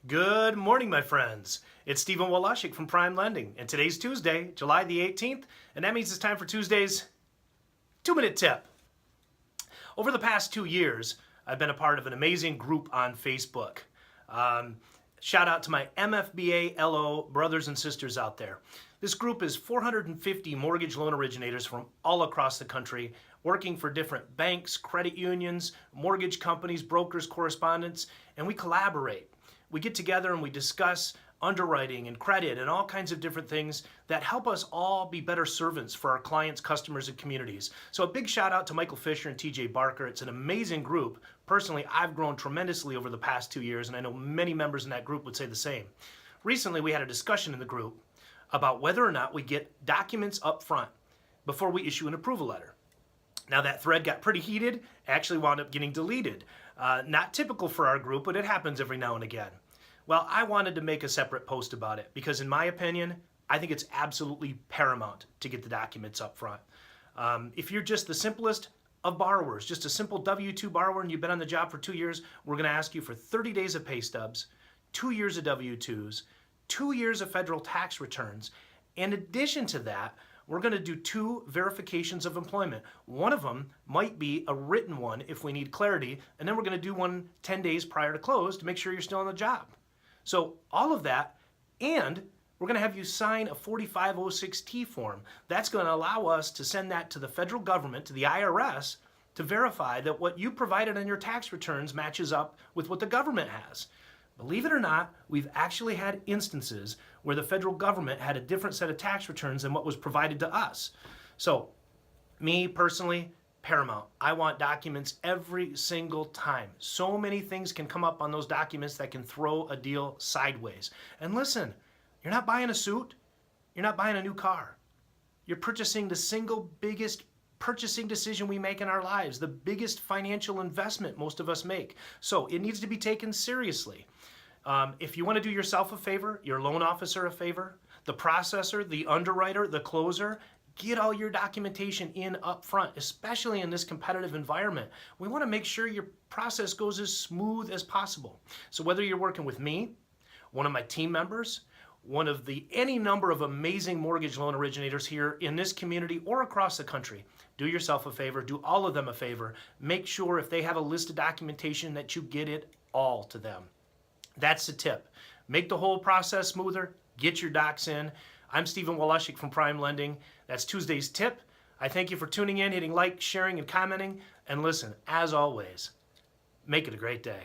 Good morning, my friends. It's Stephen Woloszyk from Prime Lending, and today's Tuesday, July the 18th, and that means it's time for Tuesday's 2-minute tip. Over the past 2 years, I've been a part of an amazing group on Facebook. Shout out to my mfba LO brothers and sisters out there. This group is 450 mortgage loan originators from all across the country, working for different banks, credit unions, mortgage companies, brokers, correspondents, and we collaborate. We get together and we discuss underwriting and credit and all kinds of different things that help us all be better servants for our clients, customers, and communities. So a big shout out to Michael Fisher and TJ Barker. It's an amazing group. Personally, I've grown tremendously over the past 2 years, and I know many members in that group would say the same. Recently, we had a discussion in the group about whether or not we get documents up front before we issue an approval letter. Now that thread got pretty heated, actually wound up getting deleted. Not typical for our group, but it happens every now and again. Well, I wanted to make a separate post about it because in my opinion, I think it's absolutely paramount to get the documents up front. If you're just the simplest of borrowers, just a simple W-2 borrower and you've been on the job for 2 years, we're gonna ask you for 30 days of pay stubs, 2 years of W-2s, 2 years of federal tax returns. In addition to that, we're going to do 2 verifications of employment. One of them might be a written one if we need clarity, and then we're going to do one 10 days prior to close to make sure you're still on the job. So all of that, and we're going to have you sign a 4506T form. That's going to allow us to send that to the federal government, to the IRS, to verify that what you provided on your tax returns matches up with what the government has. Believe it or not, we've actually had instances where the federal government had a different set of tax returns than what was provided to us. So, me personally, paramount. I want documents every single time. So many things can come up on those documents that can throw a deal sideways. And listen, you're not buying a suit, you're not buying a new car. You're purchasing the single biggest purchasing decision we make in our lives, the biggest financial investment most of us make. So it needs to be taken seriously. If you want to do yourself a favor, your loan officer a favor, the processor, the underwriter, the closer, get all your documentation in up front, especially in this competitive environment. We want to make sure your process goes as smooth as possible. So whether you're working with me, one of my team members, one of any number of amazing mortgage loan originators here in this community or across the country, do yourself a favor, do all of them a favor. Make sure if they have a list of documentation that you get it all to them. That's the tip. Make the whole process smoother, get your docs in. I'm Stephen Woloszyk from Prime Lending. That's Tuesday's tip. I thank you for tuning in, hitting like, sharing, and commenting. And listen, as always, make it a great day.